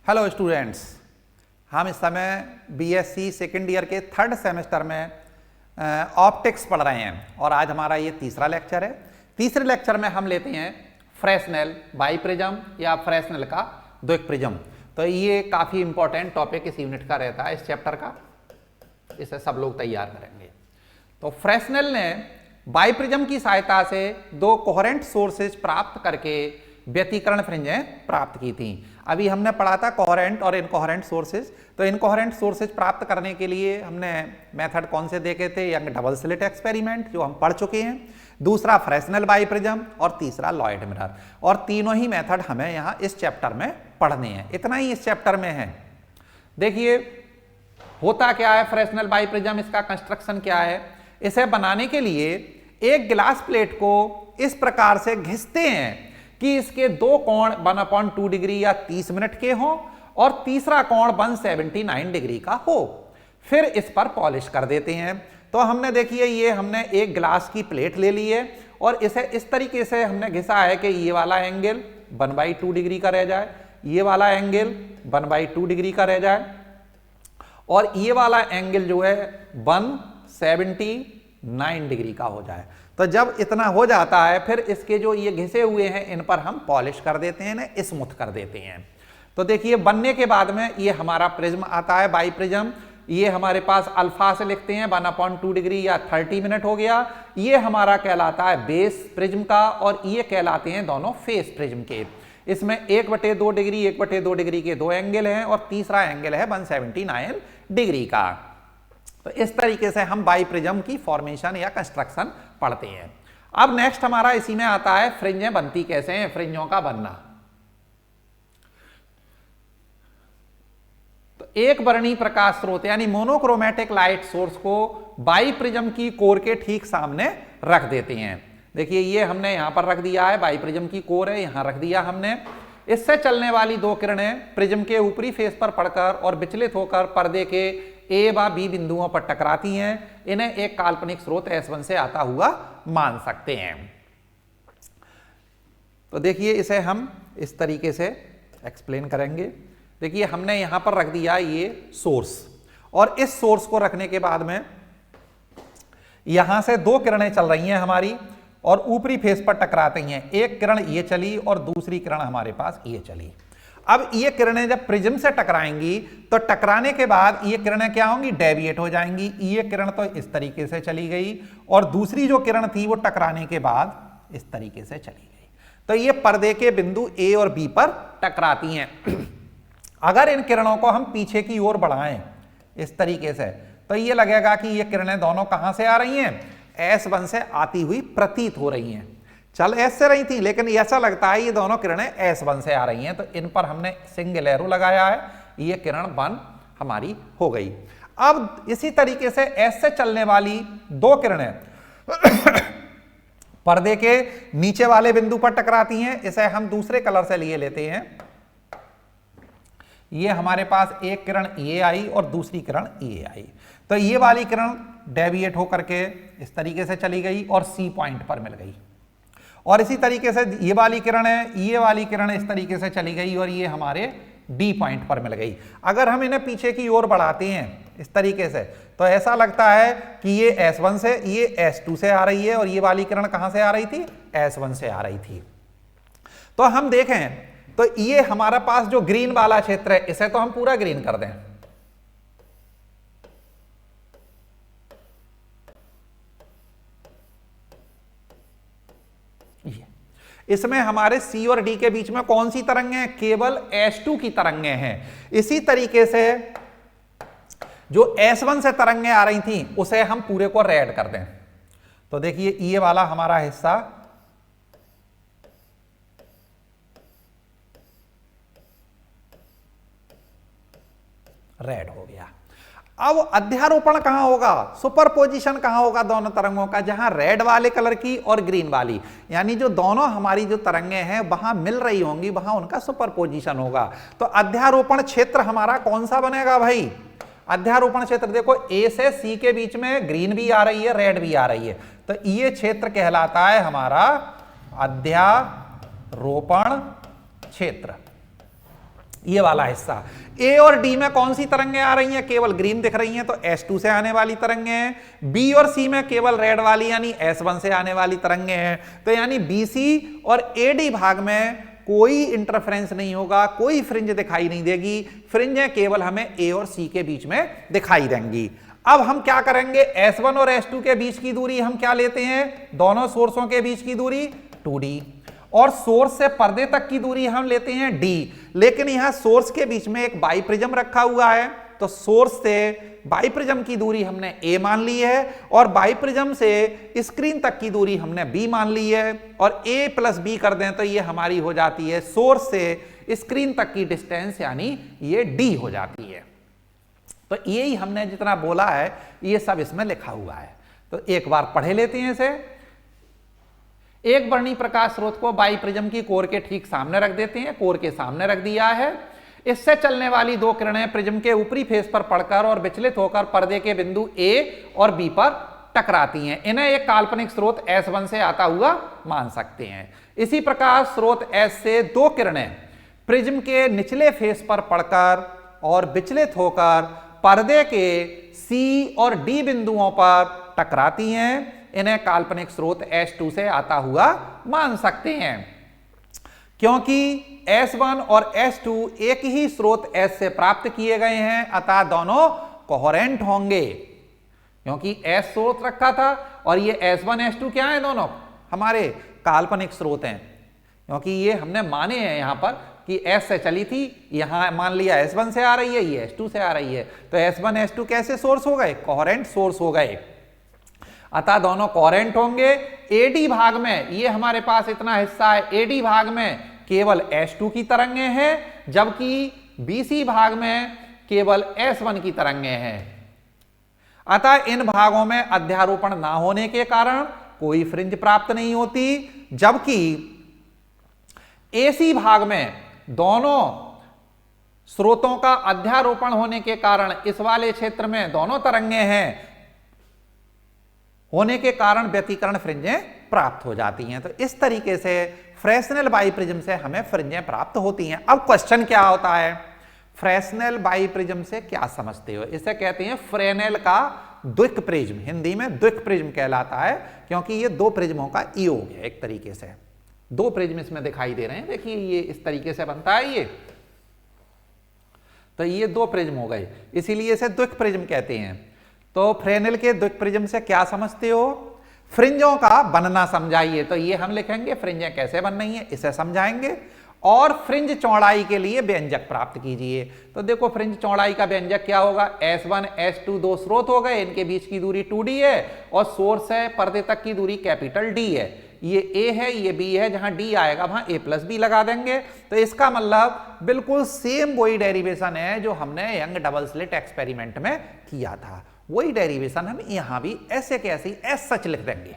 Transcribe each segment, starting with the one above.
Hello students, हम इस समय बीएससी सेकेंड ईयर के थर्ड सेमेस्टर में ऑप्टिक्स पढ़ रहे हैं और आज हमारा ये तीसरा लेक्चर है। तीसरे लेक्चर में हम लेते हैं फ्रेस्नेल बाईप्रिज्म या फ्रेस्नेल का द्विक प्रिज्म। तो ये काफ़ी इंपॉर्टेंट टॉपिक इस यूनिट का रहता है, इस चैप्टर का, इसे सब लोग तैयार करेंगे। तो फ्रेस्नेल ने बाईप्रिज्म की सहायता से दो कोहेरेंट सोर्सेज प्राप्त करके व्यतिकरण फ्रिंजें प्राप्त की थी। अभी हमने पढ़ा था कोहेरेंट और इनकोहेरेंट सोर्सेज। तो इनकोहेरेंट सोर्सेज प्राप्त करने के लिए हमने मेथड कौन से देखे थे? यंग डबल स्लिट एक्सपेरिमेंट जो हम पढ़ चुके हैं, दूसरा फ्रेस्नेल बाईप्रिज्म और तीसरा लॉयड मिरर। और तीनों ही मेथड हमें यहाँ इस चैप्टर में पढ़ने हैं। इतना ही इस चैप्टर में है। देखिए होता क्या है फ्रेस्नेल बाईप्रिज्म, इसका कंस्ट्रक्शन क्या है। इसे बनाने के लिए एक गिलास प्लेट को इस प्रकार से घिसते हैं कि इसके दो कोण 1/2 डिग्री या 30 मिनट के हों और तीसरा कोण 179 डिग्री का हो। फिर इस पर पॉलिश कर देते हैं। तो हमने देखिए ये हमने एक गिलास की प्लेट ले ली है और इसे इस तरीके से हमने घिसा है कि ये वाला एंगल 1/2 डिग्री का रह जाए, ये वाला एंगल 1/2 डिग्री का रह जाए और ये वाला एंगल जो है 179 डिग्री का हो जाए। तो जब इतना हो जाता है फिर इसके जो ये घिसे हुए हैं इन पर हम पॉलिश कर देते हैं, इन्हें स्मूथ कर देते हैं। तो देखिए बनने के बाद में ये हमारा प्रिज्म आता है बाईप्रिज्म। ये हमारे पास अल्फा से लिखते हैं 1/2 डिग्री या 30 मिनट हो गया। ये हमारा कहलाता है बेस प्रिज्म का और ये कहलाते हैं दोनों फेस प्रिज्म के। इसमें 1/2 डिग्री 1/2 डिग्री के दो एंगल हैं और तीसरा एंगल है 179 डिग्री का। तो इस तरीके से हम बाईप्रिज्म की फॉर्मेशन या कंस्ट्रक्शन पढ़ते हैं। अब नेक्स्ट हमारा इसी में आता है फ्रिंजें बनती कैसे हैं, फ्रिंजों का बनना। तो एक वर्णी प्रकाश स्रोत यानी मोनोक्रोमेटिक लाइट सोर्स को बाईप्रिज्म की कोर के ठीक सामने रख देते हैं। देखिए ये हमने यहां पर रख दिया है, बाईप्रिज्म की कोर है, यहां रख दिया हमने। इससे चलने वाली दो किरणें प्रिज्म के ऊपरी फेस पर पड़कर और विचलित होकर पर्दे के ए व बी बिंदुओं पर टकराती हैं। इन्हें एक काल्पनिक स्रोत S1 से आता हुआ मान सकते हैं। तो देखिए इसे हम इस तरीके से एक्सप्लेन करेंगे। देखिए हमने यहां पर रख दिया ये सोर्स और इस सोर्स को रखने के बाद में यहां से दो किरणें चल रही हैं हमारी और ऊपरी फेस पर टकराती हैं। एक किरण ये चली और दूसरी किरण हमारे पास ये चली। अब ये किरणें जब प्रिज्म से टकराएंगी तो टकराने के बाद ये किरणें क्या होंगी? डेविएट हो जाएंगी। ये किरण तो इस तरीके से चली गई और दूसरी जो किरण थी वो टकराने के बाद इस तरीके से चली गई। तो ये पर्दे के बिंदु ए और बी पर टकराती हैं। अगर इन किरणों को हम पीछे की ओर बढ़ाएं इस तरीके से तो ये लगेगा कि ये किरणें दोनों कहां से आ रही हैं? S1 से आती हुई प्रतीत हो रही हैं। चल S से रही थी लेकिन ऐसा लगता है ये दोनों किरणें S1 से आ रही हैं। तो इन पर हमने सिंगल एरो लगाया है, ये किरण 1 हमारी हो गई। अब इसी तरीके से S से चलने वाली दो किरणें पर्दे के नीचे वाले बिंदु पर टकराती हैं। इसे हम दूसरे कलर से लिए लेते हैं। ये हमारे पास एक किरण ये आई और दूसरी किरण ये आई। तो ये वाली किरण डेविएट होकर के इस तरीके से चली गई और C पॉइंट पर मिल गई। और इसी तरीके से ये वाली किरण है, ये वाली किरण इस तरीके से चली गई और ये हमारे D पॉइंट पर मिल गई। अगर हम इन्हें पीछे की ओर बढ़ाते हैं इस तरीके से तो ऐसा लगता है कि ये S1 से, ये S2 से आ रही है और ये वाली किरण कहां से आ रही थी? S1 से आ रही थी। तो हम देखें तो ये हमारा पास जो ग्रीन वाला क्षेत्र है इसे तो हम पूरा ग्रीन कर दें। इसमें हमारे C और D के बीच में कौन सी तरंगें हैं? केवल S2 की तरंगें हैं। इसी तरीके से जो S1 से तरंगें आ रही थी उसे हम पूरे को रेड कर दें। तो देखिए ये वाला हमारा हिस्सा रेड हो गया। अब अध्यारोपण कहां होगा? सुपरपोजिशन कहां होगा दोनों तरंगों का? जहां रेड वाले कलर की और ग्रीन वाली, यानी जो दोनों हमारी जो तरंगें हैं वहां मिल रही होंगी, वहां उनका सुपरपोजिशन होगा। तो अध्यारोपण क्षेत्र हमारा कौन सा बनेगा भाई? अध्यारोपण क्षेत्र देखो A से C के बीच में ग्रीन भी आ रही है, रेड भी आ रही है। तो ये क्षेत्र कहलाता है हमारा अध्यारोपण क्षेत्र। ये वाला हिस्सा। ए और डी में कौन सी तरंगें आ रही हैं? केवल ग्रीन दिख रही हैं, तो S2 से आने वाली तरंगें हैं। बी और सी में केवल रेड वाली यानी S1 से आने वाली तरंगें हैं। तो यानी BC और AD भाग में कोई इंटरफेरेंस नहीं होगा, कोई फ्रिंज दिखाई नहीं देगी। फ्रिंजें केवल हमें A और C के बीच में दिखाई देंगी। अब हम क्या करेंगे? S1 और S2 के बीच की दूरी हम क्या लेते हैं? दोनों सोर्सों के बीच की दूरी 2D, और सोर्स से पर्दे तक की दूरी हम लेते हैं D। लेकिन यहां सोर्स के बीच में एक बाईप्रिज्म रखा हुआ है, तो सोर्स से बाईप्रिज्म की दूरी हमने A मान ली है, और बाईप्रिज्म से स्क्रीन तक की दूरी हमने B मान ली है, और A प्लस B कर दें तो ये हमारी हो जाती है सोर्स से स्क्रीन तक की डिस्टेंस, यानी ये D हो जाती है। तो यही हमने जितना बोला है ये सब इसमें लिखा हुआ है। तो एक बार पढ़े लेते हैं इसे। एक वर्णी प्रकाश स्रोत को बाईप्रिज्म की कोर के ठीक सामने रख देते हैं। कोर के सामने रख दिया है। इससे चलने वाली दो किरणें प्रिज्म के ऊपरी फेस पर पड़कर और विचलित होकर पर्दे के बिंदु A और B पर टकराती हैं। इन्हें एक काल्पनिक स्रोत S1 से आता हुआ मान सकते हैं। इसी प्रकार स्रोत S से दो किरणें प्रिज्म के निचले फेस पर पड़कर और विचलित होकर पर्दे के C और D बिंदुओं पर टकराती हैं। इन्हें काल्पनिक स्रोत S2 से आता हुआ मान सकते हैं। क्योंकि S1 और S2 एक ही स्रोत S से प्राप्त किए गए हैं, अतः दोनों कोहेरेंट होंगे। क्योंकि S स्रोत रखा था और ये S1 S2 क्या है? दोनों हमारे काल्पनिक स्रोत हैं। क्योंकि ये हमने माने हैं यहां पर कि S से चली थी, यहां मान लिया S1 से आ रही है, ये S2 से आ रही है, तो S1 S2 कैसे सोर्स हो गए? कोहेरेंट सोर्स हो गए, अतः दोनों कोहेरेंट होंगे। AD भाग में ये हमारे पास इतना हिस्सा है, AD भाग में केवल S2 की तरंगें हैं, जबकि BC भाग में केवल S1 की तरंगें हैं। अतः इन भागों में अध्यारोपण ना होने के कारण कोई फ्रिंज प्राप्त नहीं होती, जबकि AC भाग में दोनों स्रोतों का अध्यारोपण होने के कारण इस वाले क्षेत्र में दोनों तरंगें हैं होने के कारण व्यतिकरण फ्रिंजें प्राप्त हो जाती हैं। तो इस तरीके से फ्रेस्नेल बाईप्रिज्म से हमें फ्रिंजें प्राप्त होती हैं। अब क्वेश्चन क्या होता है? फ्रेस्नेल बाईप्रिज्म से क्या समझते हो? इसे कहते हैं फ्रेनेल का द्विक प्रिज्म, हिंदी में द्विक प्रिज्म कहलाता है, क्योंकि ये दो प्रिज्मों का योग है। एक तरीके से दो प्रिज्म इसमें दिखाई दे रहे हैं, देखिए ये इस तरीके से बनता है ये, तो ये दो प्रिज्म हो गए, इसीलिए इसे द्विक प्रिज्म कहते हैं। तो फ्रेनेल के द्विक प्रिज्म से क्या समझते हो? फ्रिंजों का बनना समझाइए। तो ये हम लिखेंगे फ्रिंजें कैसे बन रही हैं, इसे समझाएंगे। और फ्रिंज चौड़ाई के लिए व्यंजक प्राप्त कीजिए। तो देखो फ्रिंज चौड़ाई का व्यंजक क्या होगा? S1 S2 दो स्रोत हो गए, इनके बीच की दूरी 2D है, और सोर्स है पर्दे तक की दूरी कैपिटल D है। ये A है, ये B है, जहां D आएगा वहां A प्लस B लगा देंगे। तो इसका मतलब बिल्कुल सेम वही डेरिवेशन है जो हमने यंग डबल स्लिट एक्सपेरिमेंट में किया था, वही डेरिवेशन हम यहां भी ऐसे कैसी एस सच लिख देंगे।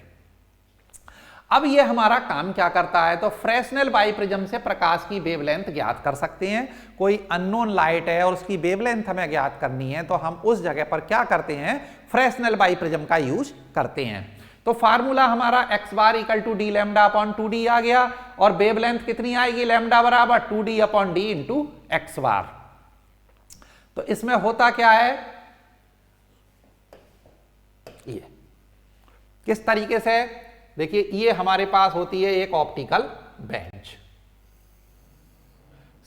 अब ये हमारा काम क्या करता है? तो फ्रेस्नेल बाईप्रिज्म से प्रकाश की वेवलेंथ ज्ञात कर सकते हैं। कोई अननोन लाइट है और उसकी वेवलेंथ हमें ज्ञात करनी है, तो हम उस जगह पर क्या करते हैं? फ्रेस्नेल बाईप्रिज्म का यूज करते हैं। तो फार्मूला हमारा x bar equal to D lambda upon 2d आ गया, और वेवलेंथ कितनी आएगी? लैम्डा बराबर 2d upon D into x bar. तो इसमें होता क्या है? ये किस तरीके से? देखिए ये हमारे पास होती है एक ऑप्टिकल बेंच,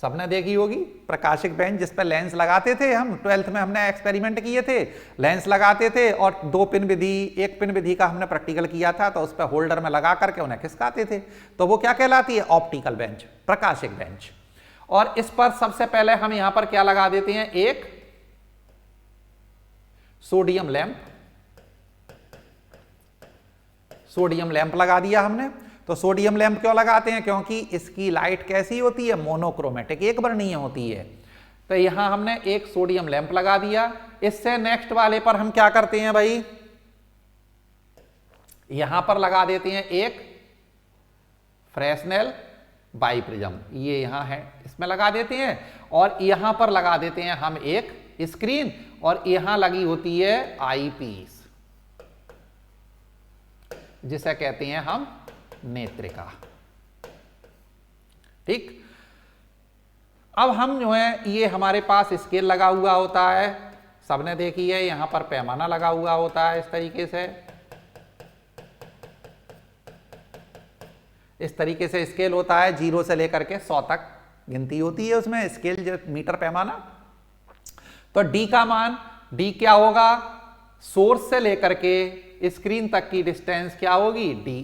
सबने देखी होगी प्रकाशिक बेंच, जिस पर लेंस लगाते थे हम 12th में, हमने एक्सपेरिमेंट किए थे, लेंस लगाते थे और दो पिन विधि, एक पिन विधि का हमने प्रैक्टिकल किया था, तो उस पर होल्डर में लगा करके उन्हें खिसकाते थे। तो वो क्या कहलाती है? ऑप्टिकल बेंच, प्रकाशिक बेंच। और इस पर सबसे पहले हम यहां पर क्या लगा देते हैं? एक सोडियम लैंप, सोडियम लैंप लगा दिया हमने। तो सोडियम लैंप क्यों लगाते हैं? क्योंकि इसकी लाइट कैसी होती है? मोनोक्रोमेटिक, एक वर्णीय होती है। तो यहां हमने एक सोडियम लैंप लगा दिया। इससे नेक्स्ट वाले पर हम क्या करते हैं भाई? यहां पर लगा देते हैं एक फ्रेस्नेल बाईप्रिज्म, ये यहां है, इसमें लगा देते हैं। और यहां पर लगा देते हैं हम एक स्क्रीन, और यहां लगी होती है आईपीस, जिसे कहते हैं हम नेत्रिका। ठीक। अब हम जो है ये हमारे पास स्केल लगा हुआ होता है, सबने देखी है, यहां पर पैमाना लगा हुआ होता है इस तरीके से, इस तरीके से स्केल होता है, 0 से लेकर के 100 तक गिनती होती है उसमें, स्केल जो मीटर पैमाना। तो डी का मान, डी क्या होगा, सोर्स से लेकर के स्क्रीन तक की डिस्टेंस क्या होगी, डी।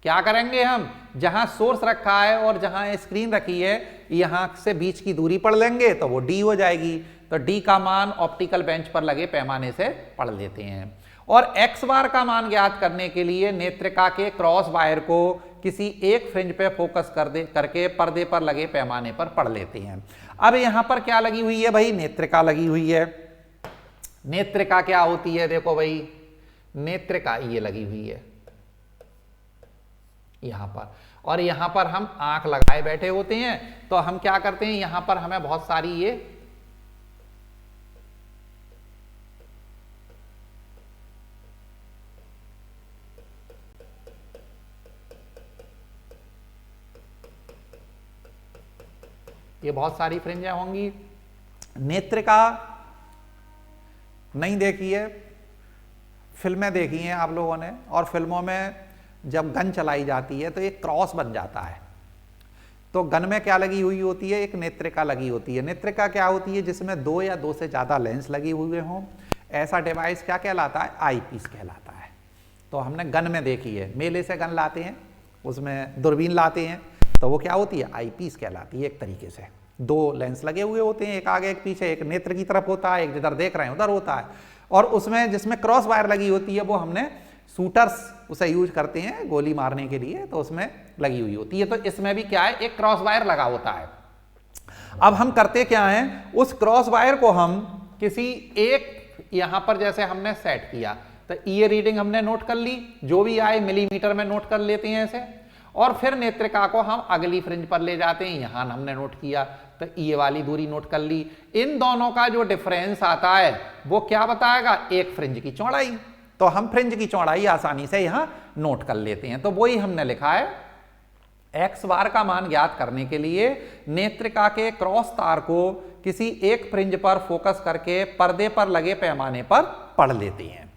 क्या करेंगे हम, जहां सोर्स रखा है और जहां स्क्रीन रखी है यहां से बीच की दूरी पढ़ लेंगे तो वो डी हो जाएगी। तो डी का मान ऑप्टिकल बेंच पर लगे पैमाने से पढ़ लेते हैं। और एक्स बार का मान ज्ञात करने के लिए नेत्रिका के क्रॉस वायर को किसी एक फ्रिंज पे फोकस करके पर्दे पर लगे पैमाने पर पढ़ लेते हैं। अब यहां पर क्या लगी हुई है भाई, नेत्रिका लगी हुई है। नेत्रिका क्या होती है, देखो भाई, नेत्रिका ये लगी हुई है यहां पर, और यहां पर हम आंख लगाए बैठे होते हैं। तो हम क्या करते हैं, यहां पर हमें बहुत सारी ये बहुत सारी फ्रिंजें होंगी। नेत्रिका नहीं देखी है, फिल्में देखी हैं आप लोगों ने, और फिल्मों में जब गन चलाई जाती है तो एक क्रॉस बन जाता है। तो गन में क्या लगी हुई होती है, एक नेत्रिका लगी होती है। नेत्रिका क्या होती है, जिसमें 2 या 2 से ज़्यादा लेंस लगे हुए हों, ऐसा डिवाइस क्या कहलाता है, आई पीस कहलाता है। तो हमने गन में देखी है, मेले से गन लाते हैं, उसमें दूरबीन लाते हैं, तो वो क्या होती है, आई पीस कहलाती है। एक तरीके से 2 लेंस लगे हुए होते हैं, एक आगे एक पीछे, एक नेत्र की तरफ होता है, एक जिधर देख रहे हैं उधर होता है, और उसमें जिसमें क्रॉस वायर लगी होती है वो हमने शूटर्स उसे यूज करते हैं गोली मारने के लिए, तो उसमें लगी हुई होती है। तो इसमें भी क्या है, एक क्रॉस वायर लगा होता है। अब हम करते क्या हैं, उस क्रॉस वायर को हम किसी एक, यहां पर जैसे हमने सेट किया तो ये रीडिंग हमने नोट कर ली, जो भी आए मिलीमीटर में नोट कर लेते हैं ऐसे, और फिर नेत्रिका को हम अगली फ्रिंज पर ले जाते हैं, यहां हमने नोट किया तो ये वाली दूरी नोट कर ली। इन दोनों का जो डिफरेंस आता है वो क्या बताएगा, एक फ्रिंज की चौड़ाई। तो हम फ्रिंज की चौड़ाई आसानी से यहां नोट कर लेते हैं। तो वही हमने लिखा है, एक्स बार का मान ज्ञात करने के लिए नेत्रिका के क्रॉस तार को किसी एक फ्रिंज पर फोकस करके पर्दे पर लगे पैमाने पर पढ़ लेते हैं।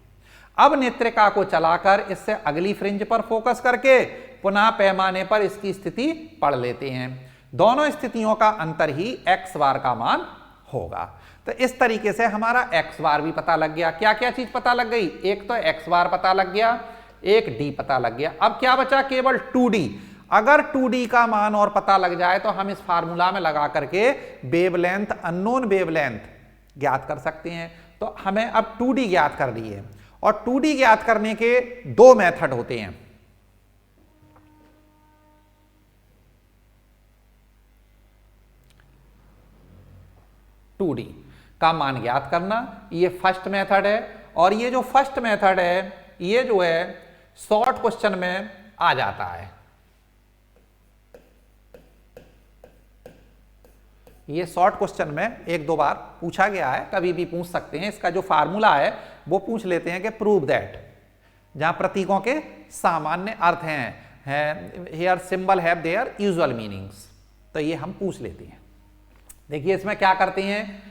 अब नेत्रिका को चलाकर इससे अगली फ्रिंज पर फोकस करके पुनः पैमाने पर इसकी स्थिति पढ़ लेते हैं। दोनों स्थितियों का अंतर ही एक्स बार का मान होगा। तो इस तरीके से हमारा एक्स बार भी पता लग गया। क्या क्या चीज पता लग गई, एक तो एक्स बार पता लग गया, एक डी पता लग गया। अब क्या बचा, केवल 2D। अगर 2D का मान और पता लग जाए तो हम इस फार्मूला में लगा करके वेवलेंथ, अननोन वेवलेंथ ज्ञात कर सकते हैं। तो हमें अब 2D ज्ञात कर ली है, और 2D ज्ञात करने के 2 मेथड होते हैं। टू डी का मान ज्ञात करना, ये फर्स्ट मेथड है, और ये जो फर्स्ट मेथड है ये जो है शॉर्ट क्वेश्चन में आ जाता है। ये शॉर्ट क्वेश्चन में 1-2 बार पूछा गया है, कभी भी पूछ सकते हैं। इसका जो फार्मूला है वो पूछ लेते हैं कि प्रूव दैट, जहां प्रतीकों के सामान्य अर्थ हैं, here symbol have their usual meanings, तो ये हम पूछ लेते हैं। देखिए इसमें क्या करते हैं,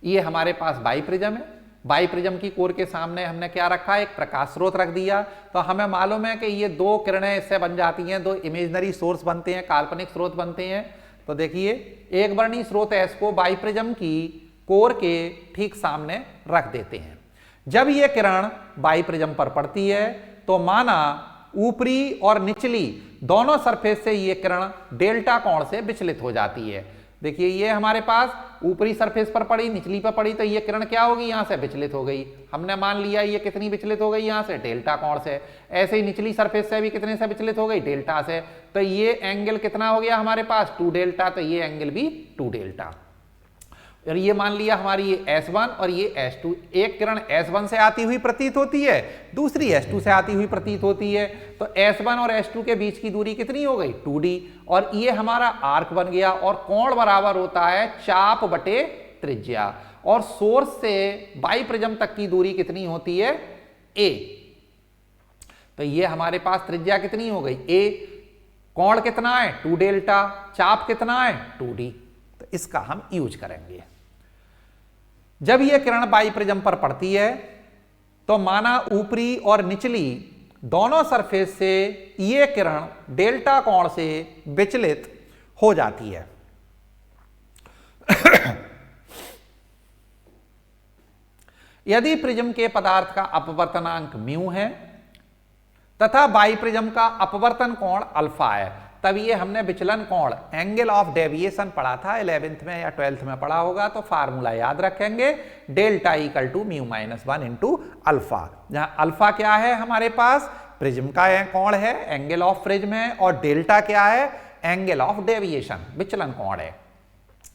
ये हमारे पास बाइप्रिज्म है, बाइप्रिज्म की कोर के सामने हमने क्या रखा, एक प्रकाश स्रोत रख दिया। तो हमें मालूम है कि ये 2 किरणें इससे बन जाती हैं, 2 इमेजिनरी सोर्स बनते हैं, काल्पनिक स्रोत बनते हैं। तो देखिए एक वर्णी स्रोत एस को बाइप्रिज्म की कोर के ठीक सामने रख देते हैं। जब ये किरण बाइप्रिज्म पर पड़ती है तो माना ऊपरी और निचली दोनों सरफेस से ये किरण डेल्टा कोण से विचलित हो जाती है। देखिए ये हमारे पास ऊपरी सरफेस पर पड़ी, निचली पर पड़ी, तो ये किरण क्या होगी, यहां से विचलित हो गई। हमने मान लिया ये कितनी विचलित हो गई, यहां से डेल्टा कोण से। ऐसे ही निचली सरफेस से भी कितने से विचलित हो गई, डेल्टा से। तो ये एंगल कितना हो गया हमारे पास, 2 डेल्टा, तो ये एंगल भी 2 डेल्टा। और ये मान लिया हमारी ये S1 और ये S2। एक किरण S1 से आती हुई प्रतीत होती है, दूसरी S2 से आती हुई प्रतीत होती है। तो S1 और S2 के बीच की दूरी कितनी हो गई, 2D, और ये हमारा आर्क बन गया। और कोण बराबर होता है चाप बटे त्रिज्या, और सोर्स से बाइप्रिज्म तक की दूरी कितनी होती है, A। तो ये हमारे पास त्रिज्या कितनी हो गई, A। कोण कितना है, 2 डेल्टा, चाप कितना है, 2D। इसका हम यूज करेंगे। जब यह किरण बाइप्रिज्म पर पड़ती है तो माना ऊपरी और निचली दोनों सरफेस से यह किरण डेल्टा कोण से विचलित हो जाती है। यदि प्रिज्म के पदार्थ का अपवर्तनांक म्यू है तथा बाइप्रिज्म का अपवर्तन कोण अल्फा है, तब ये हमने विचलन कोण एंगल ऑफ डेविएशन पढ़ा था 11th में या 12th में पढ़ा होगा, तो फार्मूला याद रखेंगे delta equal to mu minus 1 into alpha, जहां अल्फा क्या है हमारे पास प्रिज्म का कोण है, एंगल ऑफ प्रिज्म है, और डेल्टा क्या है एंगल ऑफ डेविएशन विचलन कोण है,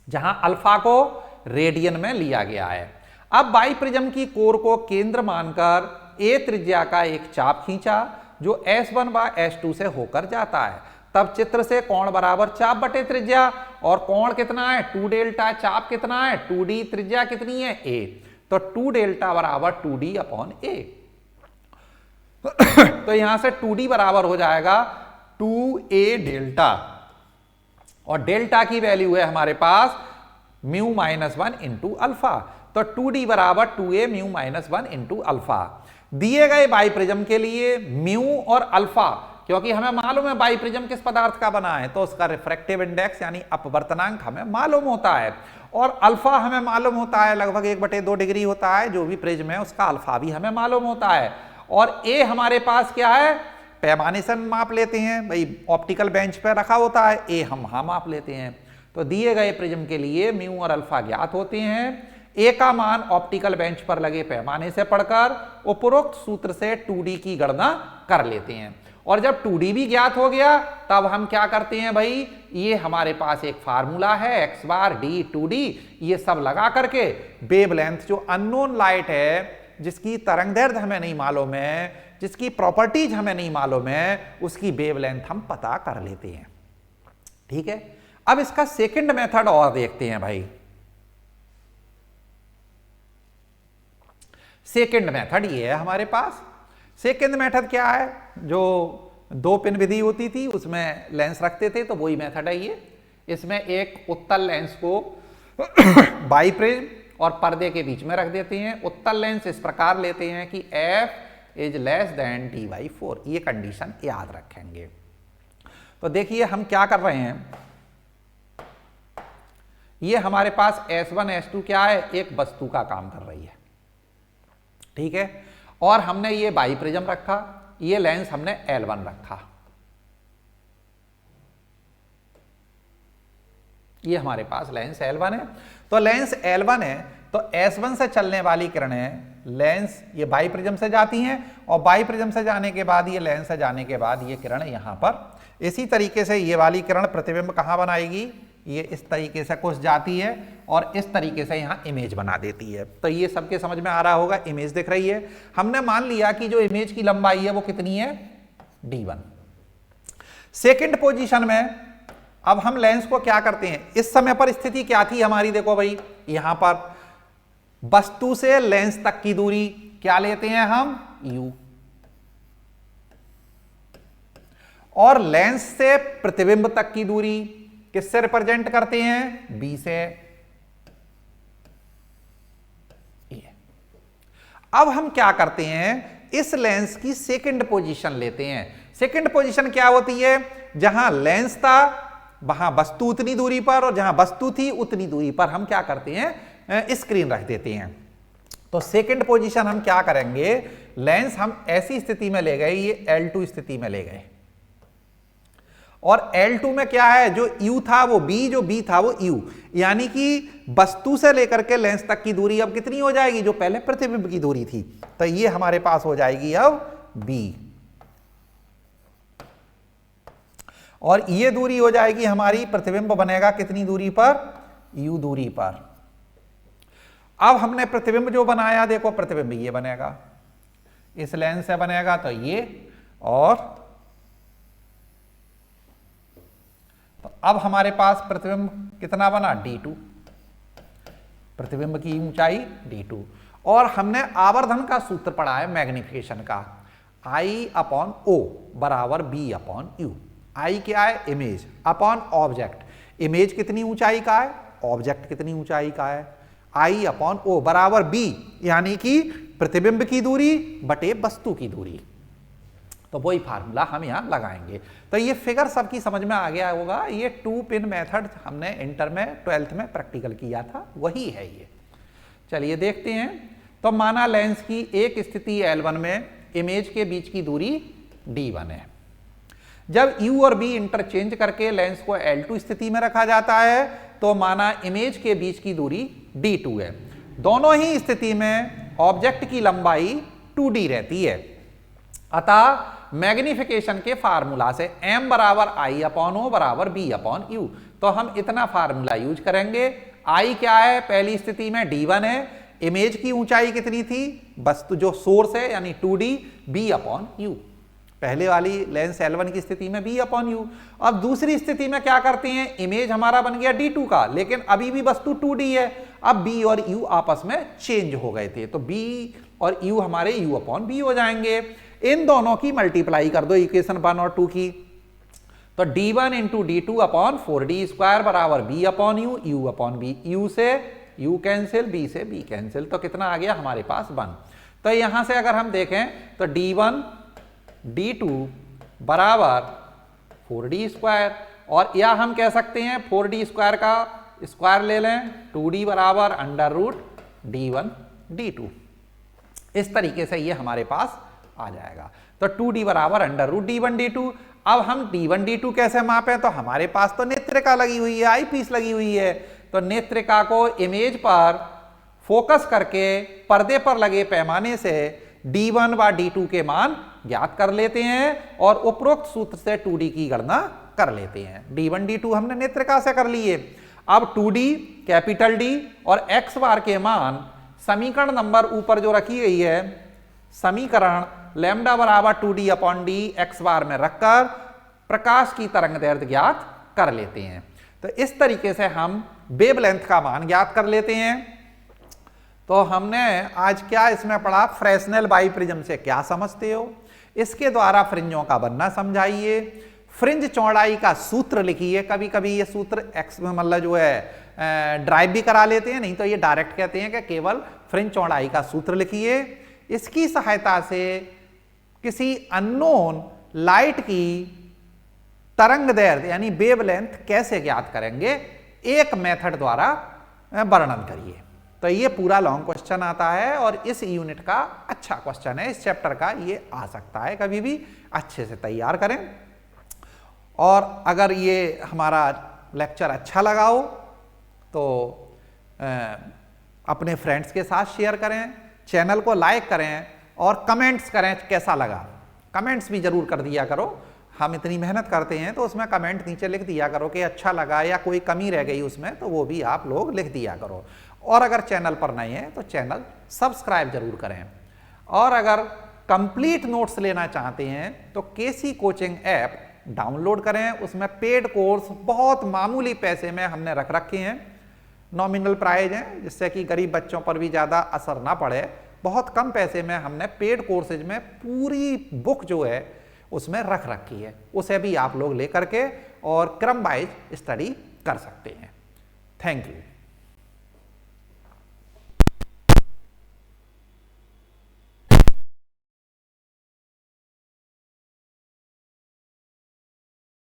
जहां अल्फा को रेडियन में लिया गया है। अब बाइप्रिज्म की कोर को केंद्र मानकर ए त्रिज्या का एक चाप खींचा जो S1 व S2 से होकर जाता है, तब चित्र से कोण बराबर चाप बटे त्रिज्या, और कोण कितना है 2 डेल्टा, चाप कितना है 2d, त्रिज्या कितनी है a, तो 2 डेल्टा बराबर 2d अपॉन a। तो यहां से 2d बराबर हो जाएगा 2a डेल्टा, और डेल्टा की वैल्यू है हमारे पास म्यू माइनस 1 इंटू अल्फा, तो 2d बराबर 2a mu minus 1 into alpha. दिए गए बाइप्रिज्म के लिए म्यू और अल्फा, क्योंकि हमें मालूम है बाइप्रिज्म किस पदार्थ का बना है, तो उसका रिफ्रैक्टिव इंडेक्स यानी अपवर्तनांक हमें मालूम होता है, और अल्फा हमें मालूम होता है लगभग 1/2 डिग्री होता है, जो भी प्रिज्म है उसका अल्फा भी हमें मालूम होता है। और ए हमारे पास क्या है, पैमाने से माप लेते हैं भाई, ऑप्टिकल बेंच पर रखा होता है, ए हम वहां माप लेते हैं। तो दिए गए प्रिज्म के लिए म्यू और अल्फा ज्ञात होते हैं, ए का मान ऑप्टिकल बेंच पर लगे पैमाने से पढ़कर उपरोक्त सूत्र से 2d की गणना कर लेते हैं। और जब 2d भी ज्ञात हो गया तब हम क्या करते हैं भाई, ये हमारे पास एक फार्मूला है x बार d 2d, ये सब लगा करके वेवलेंथ जो अननोन लाइट है, जिसकी तरंगदैर्घ्य हमें नहीं मालूम है, जिसकी प्रॉपर्टीज हमें नहीं मालूम है, उसकी वेवलेंथ हम पता कर लेते हैं। ठीक है, अब इसका सेकंड मेथड और देखते हैं भाई। सेकंड मेथड ये है हमारे पास। सेकंड मेथड क्या है, जो 2 पिन विधि होती थी उसमें लेंस रखते थे, तो वही मेथड है ये। इसमें एक उत्तल लेंस को बाइप्रिज्म और पर्दे के बीच में रख देते हैं। उत्तल लेंस इस प्रकार लेते हैं कि f is less than d/4, ये कंडीशन याद रखेंगे। तो देखिए हम क्या कर रहे हैं, ये हमारे पास S1 S2 क्या है, एक वस्तु का काम कर रही है, ठीक है, और हमने ये बाइप्रिज्म रखा, ये लेंस हमने L1 रखा, ये हमारे पास लेंस L1 है। तो लेंस L1 है तो S1 से चलने वाली किरणें लेंस ये बाइप्रिज्म से जाती हैं, और बाइप्रिज्म से जाने के बाद ये लेंस से जाने के बाद ये किरण यहां पर, इसी तरीके से ये वाली किरण प्रतिबिंब कहां बनाएगी, ये इस तरीके से कुछ जाती है और इस तरीके से यहां इमेज बना देती है। तो ये सबके समझ में आ रहा होगा, इमेज दिख रही है। हमने मान लिया कि जो इमेज की लंबाई है वो कितनी है d1। सेकंड पोजीशन में अब हम लेंस को क्या करते हैं, इस समय पर स्थिति क्या थी हमारी, देखो भाई यहां पर वस्तु से लेंस तक की दूरी क्या लेते हैं हम u, और लेंस से प्रतिबिंब तक की दूरी किससे रिप्रेजेंट करते हैं, b से। अब हम क्या करते हैं, इस लेंस की सेकंड पोजीशन लेते हैं। सेकंड पोजीशन क्या होती है, जहां लेंस था वहां वस्तु उतनी दूरी पर, और जहां वस्तु थी उतनी दूरी पर हम क्या करते हैं, स्क्रीन रख देते हैं। तो सेकंड पोजीशन हम क्या करेंगे, लेंस हम ऐसी स्थिति में ले गए, ये L2 स्थिति में ले गए, और L2 में क्या है, जो U था वो B, जो B था वो U, यानी कि वस्तु से लेकर के लेंस तक की दूरी अब कितनी हो जाएगी, जो पहले प्रतिबिंब की दूरी थी, तो ये हमारे पास हो जाएगी अब B, और ये दूरी हो जाएगी हमारी, प्रतिबिंब बनेगा कितनी दूरी पर, U दूरी पर। अब हमने प्रतिबिंब जो बनाया, देखो प्रतिबिंब ये बनेगा, इस लेंस से बनेगा तो ये, और तो अब हमारे पास प्रतिबिंब कितना बना d2, प्रतिबिंब की ऊंचाई d2, और हमने आवर्धन का सूत्र पढ़ा है मैग्निफिकेशन का, I/O बराबर B/U। I क्या है, इमेज, अपॉन ऑब्जेक्ट, इमेज कितनी ऊंचाई का है ऑब्जेक्ट कितनी ऊंचाई का है, आई अपॉन ओ बराबर बी, यानी कि प्रतिबिंब की दूरी बटे वस्तु की दूरी। तो वही फार्मूला हम यहां लगाएंगे। तो ये फिगर सबकी समझ में आ गया होगा, ये 2 पिन मेथड हमने इंटर में 12th में प्रैक्टिकल किया था, वही है ये। चलिए देखते हैं। तो माना लेंस की एक स्थिति L1 में इमेज के बीच की दूरी D1 है। जब U और B इंटरचेंज करके लेंस को L2 स्थिति में रखा जाता है तो माना इमेज के बीच की दूरी D2 है। दोनों ही स्थिति में ऑब्जेक्ट की लंबाई 2D रहती है। अतः मैग्निफिकेशन के फार्मूला से m बराबर आई अपॉन ओ बराबर बी अपॉन यू, तो हम इतना फार्मूला यूज करेंगे। आई क्या है, पहली स्थिति में D1 है, इमेज की ऊंचाई कितनी थी, वस्तु जो सोर्स है यानी 2D, बी अपॉन यू। पहले वाली लेंस L1 की स्थिति में बी अपॉन यू। अब दूसरी स्थिति में क्या करते हैं, इमेज हमारा बन गया D2 का, लेकिन अभी भी वस्तु 2D है। अब B और U आपस में चेंज हो गए थे, तो B और U हमारे U अपॉन B हो जाएंगे। इन दोनों की मल्टीप्लाई कर दो इक्वेशन 1 और 2 की, तो D1 into D2 upon 4D square बराबर B upon you, U upon B। U से U कैंसिल, B से B कैंसिल, तो कितना आ गया हमारे पास 1। तो यहां से अगर हम देखें तो D1 D2 बराबर 4D स्क्वायर, और या हम कह सकते हैं 4D स्क्वायर का स्क्वायर ले लें, 2D बराबर अंडर रूट D1 D2। इस तरीके से ये हमारे पास आ जाएगा। तो 2D बराबर अंडर रूट D1 D2। अब हम D1 D2 कैसे मापें, तो हमारे पास तो नेत्रिका लगी हुई है, आई पीस लगी हुई है, तो नेत्रिका को इमेज पर फोकस करके पर्दे पर लगे पैमाने से D1 व D2 के मान ज्ञात कर लेते हैं और उपरोक्त सूत्र से 2D की गणना कर लेते हैं। D1 D2 हमने नेत्रिका से कर लिए। अब 2D कैपिटल D और x बार के मान समीकरण नंबर ऊपर जो रखी गई है, समीकरण लैम्डा बराबर 2D अपॉन D x बार में रखकर प्रकाश की तरंग दैर्ध्य ज्ञात कर लेते हैं। तो इस तरीके से हम वेवलेंथ का मान ज्ञात कर लेते हैं। तो हमने आज क्या इसमें पढ़ा, फ्रेस्नेल बाइप्रिज्म से क्या समझते हो, इसके द्वारा फ्रिंजों का बनना समझाइए, फ्रिंज चौड़ाई का सूत्र लिखिए। कभी कभी ये सूत्र एक्स मतलब जो है ड्राइव भी करा लेते हैं, नहीं तो ये डायरेक्ट कहते हैं कि केवल फ्रिंज चौड़ाई का सूत्र लिखिए। इसकी सहायता से किसी अननोन लाइट की तरंग दैर्ध्य यानी वेवलेंथ कैसे ज्ञात करेंगे, एक मेथड द्वारा वर्णन करिए। तो ये पूरा लॉन्ग क्वेश्चन आता है और इस यूनिट का अच्छा क्वेश्चन है, इस चैप्टर का ये आ सकता है, कभी भी अच्छे से तैयार करें। और अगर ये हमारा लेक्चर अच्छा लगा हो तो अपने फ्रेंड्स के साथ शेयर करें, चैनल को लाइक करें और कमेंट्स करें कैसा लगा। कमेंट्स भी जरूर कर दिया करो, हम इतनी मेहनत करते हैं तो उसमें कमेंट नीचे लिख दिया करो कि अच्छा लगा या कोई कमी रह गई उसमें, तो वो भी आप लोग लिख दिया करो। और अगर चैनल पर नए हैं तो चैनल सब्सक्राइब जरूर करें। और अगर कंप्लीट नोट्स लेना चाहते हैं तो केसी कोचिंग ऐप डाउनलोड करें, उसमें पेड कोर्स बहुत मामूली पैसे में हमने रख रखे हैं, नॉमिनल प्राइस हैं, जिससे कि गरीब बच्चों पर भी ज़्यादा असर ना पड़े। बहुत कम पैसे में हमने पेड कोर्सेज में पूरी बुक जो है उसमें रख रखी है, उसे भी आप लोग लेकर के और क्रम वाइज स्टडी कर सकते हैं। Thank you.